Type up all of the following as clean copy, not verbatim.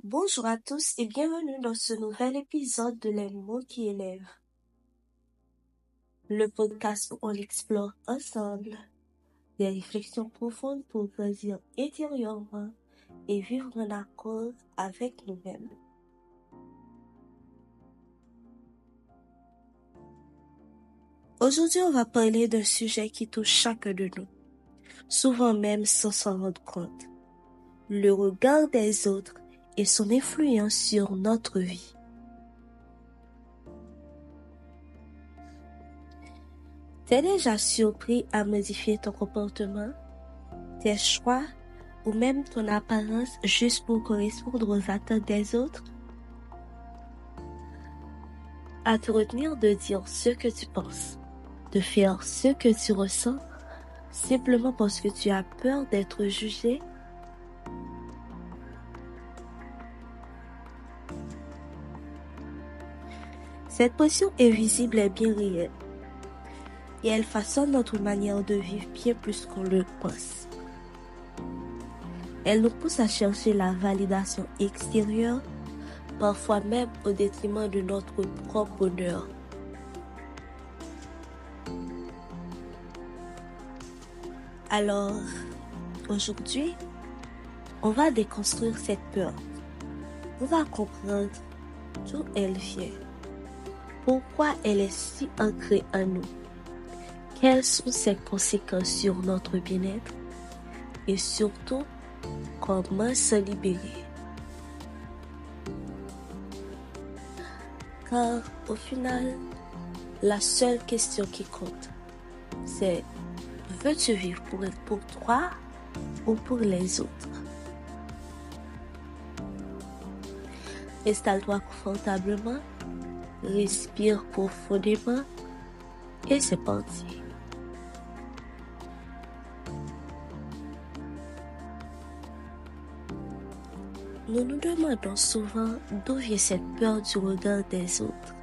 Bonjour à tous et bienvenue dans ce nouvel épisode de Les mots qui élèvent, le podcast où on explore ensemble des réflexions profondes pour grandir intérieurement et vivre en accord avec nous-mêmes. Aujourd'hui, on va parler d'un sujet qui touche chacun de nous, souvent même sans s'en rendre compte, le regard des autres et son influence sur notre vie. T'es déjà surpris à modifier ton comportement, tes choix ou même ton apparence juste pour correspondre aux attentes des autres? À te retenir de dire ce que tu penses, de faire ce que tu ressens, simplement parce que tu as peur d'être jugé? Cette pression invisible est bien réelle et elle façonne notre manière de vivre bien plus qu'on le pense. Elle nous pousse à chercher la validation extérieure, parfois même au détriment de notre propre bonheur. Alors, aujourd'hui, on va déconstruire cette peur. On va comprendre d'où elle vient, pourquoi elle est si ancrée en nous, quelles sont ses conséquences sur notre bien-être et surtout, comment s'en libérer. Car au final, la seule question qui compte, c'est: veux-tu vivre pour toi ou pour les autres? Installe-toi confortablement, respire profondément et c'est parti. Nous nous demandons souvent d'où vient cette peur du regard des autres.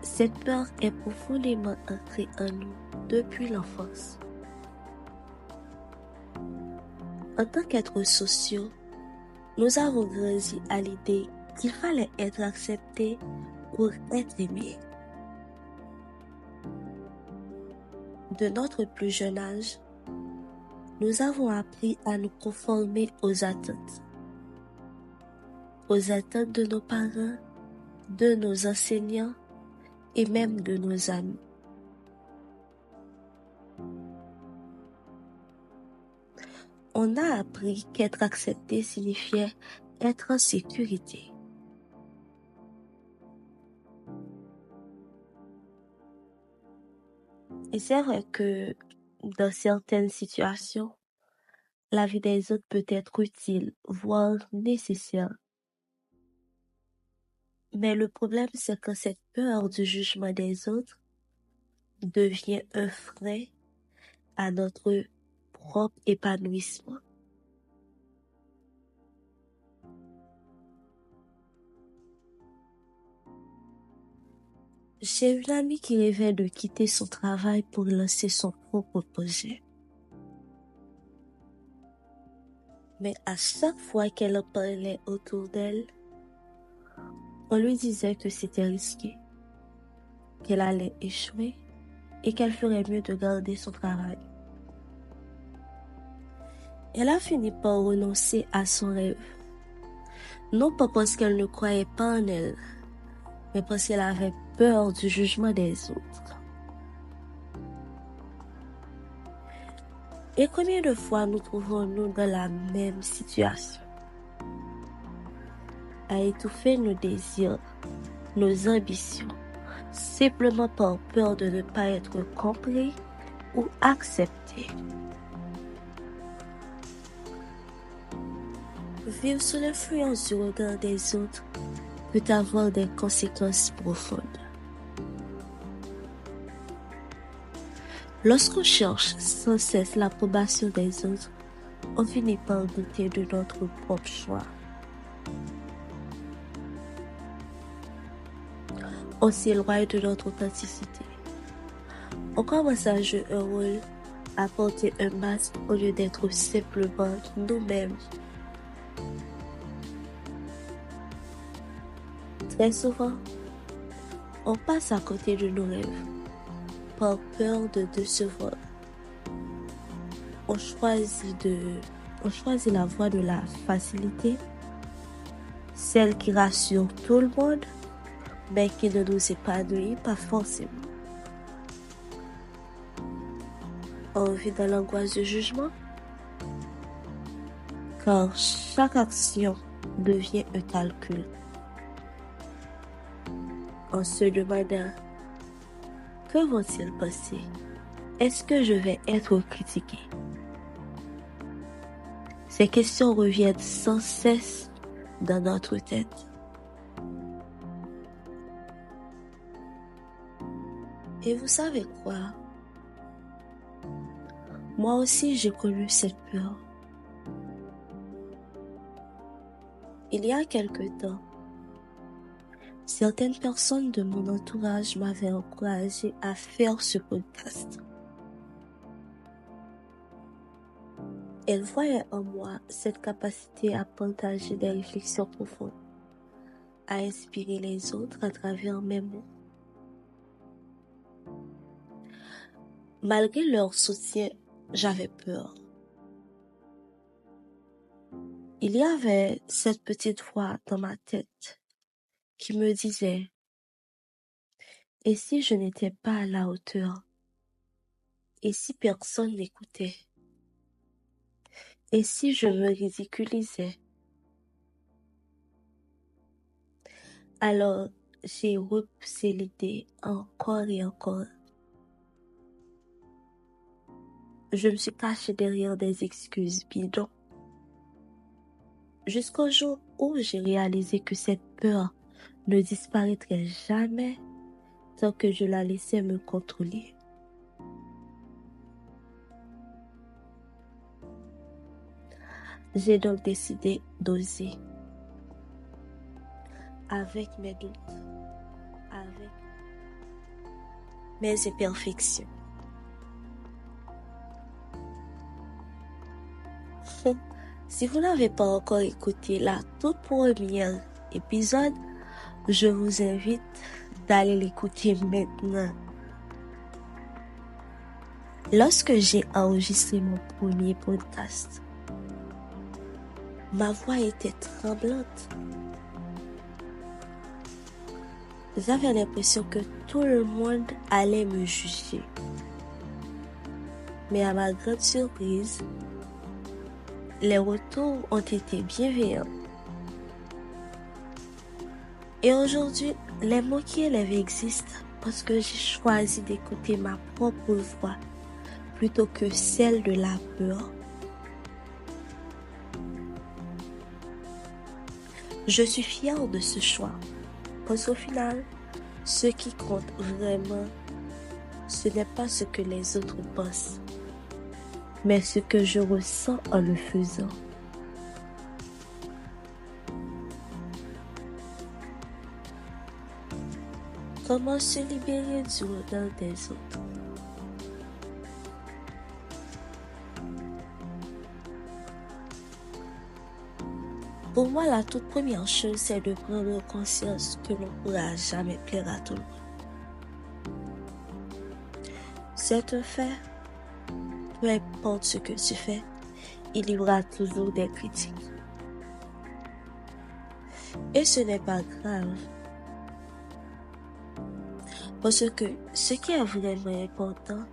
Cette peur est profondément ancrée en nous depuis l'enfance. En tant qu'êtres sociaux, nous avons grandi à l'idée qu'il fallait être accepté pour être aimé. De notre plus jeune âge, nous avons appris à nous conformer aux attentes de nos parents, de nos enseignants et même de nos amis. On a appris qu'être accepté signifiait être en sécurité. Et c'est vrai que dans certaines situations, la vie des autres peut être utile, voire nécessaire. Mais le problème, c'est que cette peur du jugement des autres devient un frein à notre propre épanouissement. J'ai une amie qui rêvait de quitter son travail pour lancer son propre projet. Mais à chaque fois qu'elle en parlait autour d'elle, on lui disait que c'était risqué, qu'elle allait échouer et qu'elle ferait mieux de garder son travail. Elle a fini par renoncer à son rêve, non pas parce qu'elle ne croyait pas en elle, mais parce qu'elle avait peur du jugement des autres. Et combien de fois nous trouvons-nous dans la même situation? À étouffer nos désirs, nos ambitions, simplement par peur de ne pas être compris ou accepté. Vivre sous l'influence du regard des autres peut avoir des conséquences profondes. Lorsqu'on cherche sans cesse l'approbation des autres, on finit par douter de notre propre choix. On s'éloigne de notre authenticité. On commence à jouer un rôle à porter un masque au lieu d'être simplement nous-mêmes. Très souvent, on passe à côté de nos rêves par peur de décevoir. On choisit la voie de la facilité, celle qui rassure tout le monde, mais qui ne nous épanouit pas forcément. On vit dans l'angoisse du jugement, car chaque action devient un calcul. On se demande, que vont-ils penser? Est-ce que je vais être critiqué? Ces questions reviennent sans cesse dans notre tête. Et vous savez quoi? Moi aussi, j'ai connu cette peur. Il y a quelque temps, certaines personnes de mon entourage m'avaient encouragé à faire ce podcast. Elles voyaient en moi cette capacité à partager des réflexions profondes, à inspirer les autres à travers mes mots. Malgré leur soutien, j'avais peur. Il y avait cette petite voix dans ma tête qui me disait, et si je n'étais pas à la hauteur? Et si personne n'écoutait? Et si je me ridiculisais? Alors, j'ai repoussé l'idée encore et encore. Je me suis cachée derrière des excuses bidons. Jusqu'au jour où j'ai réalisé que cette peur ne disparaîtrait jamais tant que je la laissais me contrôler. J'ai donc décidé d'oser. Avec mes doutes, avec mes imperfections. Si vous n'avez pas encore écouté la toute première épisode, je vous invite d'aller l'écouter maintenant. Lorsque j'ai enregistré mon premier podcast, ma voix était tremblante. J'avais l'impression que tout le monde allait me juger. Mais à ma grande surprise, les retours ont été bienveillants. Et aujourd'hui, les mots qui élèvent existent parce que j'ai choisi d'écouter ma propre voix plutôt que celle de la peur. Je suis fière de ce choix parce qu'au final, ce qui compte vraiment, ce n'est pas ce que les autres pensent, mais ce que je ressens en le faisant. Comment se libérer du regard des autres? Pour moi, la toute première chose, c'est de prendre conscience que l'on ne pourra jamais plaire à tout le monde. C'est un fait. Peu importe ce que tu fais, il y aura toujours des critiques. Et ce n'est pas grave. Parce que ce qui est vraiment important,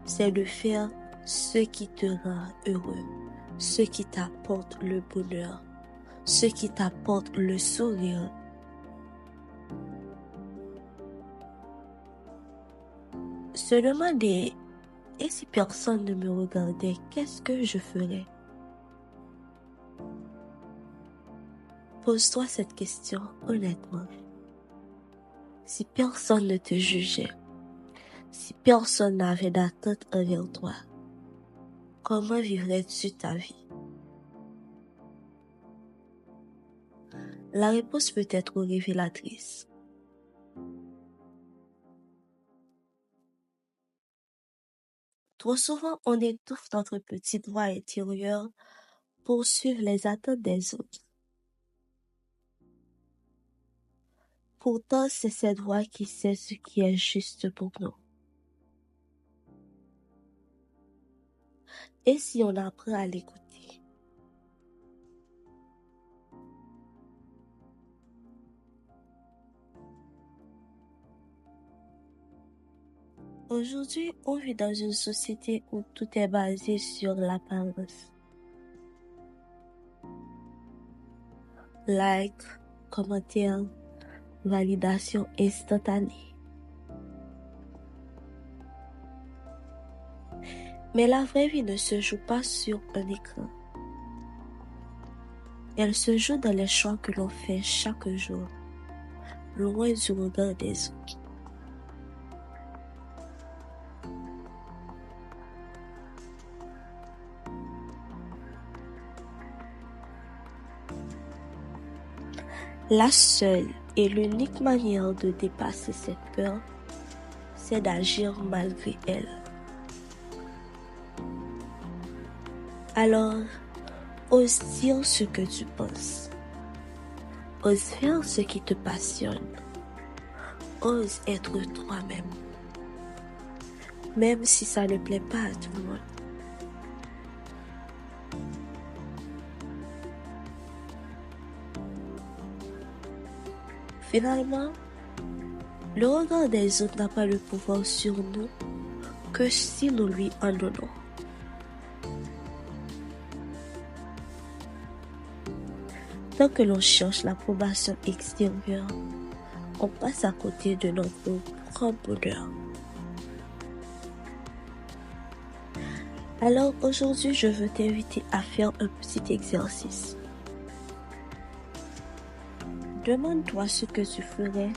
c'est de faire ce qui te rend heureux, ce qui t'apporte le bonheur, ce qui t'apporte le sourire. Se demander, et si personne ne me regardait, qu'est-ce que je ferais? Pose-toi cette question honnêtement. Si personne ne te jugeait, si personne n'avait d'attente envers toi, comment vivrais-tu ta vie? La réponse peut être révélatrice. Trop souvent, on étouffe notre petite voix intérieure pour suivre les attentes des autres. Pourtant, c'est cette voix qui sait ce qui est juste pour nous. Et si on apprend à l'écouter? Aujourd'hui, on vit dans une société où tout est basé sur l'apparence. Like, commentaires, validation instantanée. Mais la vraie vie ne se joue pas sur un écran. Elle se joue dans les choix que l'on fait chaque jour, loin du regard des autres. La seule et l'unique manière de dépasser cette peur, c'est d'agir malgré elle. Alors, ose dire ce que tu penses. Ose faire ce qui te passionne. Ose être toi-même. Même si ça ne plaît pas à tout le monde. Finalement, le regard des autres n'a pas le pouvoir sur nous que si nous lui en donnons. Tant que l'on cherche l'approbation extérieure, on passe à côté de notre propre bonheur. Alors aujourd'hui, je veux t'inviter à faire un petit exercice. Demande-toi ce que tu ferais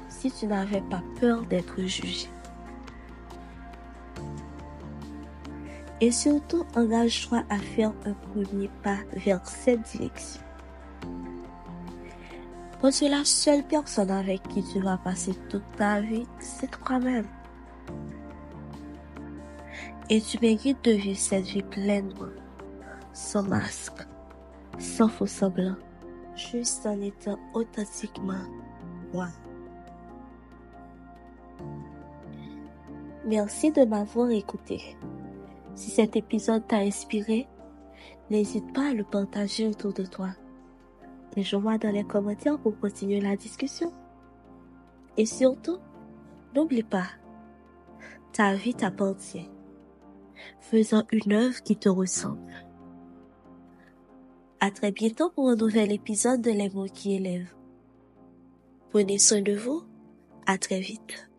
si tu n'avais pas peur d'être jugé. Et surtout, engage-toi à faire un premier pas vers cette direction. Parce que la seule personne avec qui tu vas passer toute ta vie, c'est toi-même. Et tu mérites de vivre cette vie pleinement, sans masque, sans faux semblant, juste en étant authentiquement moi. Merci de m'avoir écouté. Si cet épisode t'a inspiré, n'hésite pas à le partager autour de toi. Rejoins-moi dans les commentaires pour continuer la discussion. Et surtout, n'oublie pas, ta vie t'appartient. Faisant une œuvre qui te ressemble. À très bientôt pour un nouvel épisode de Les mots qui élèvent. Prenez soin de vous. À très vite.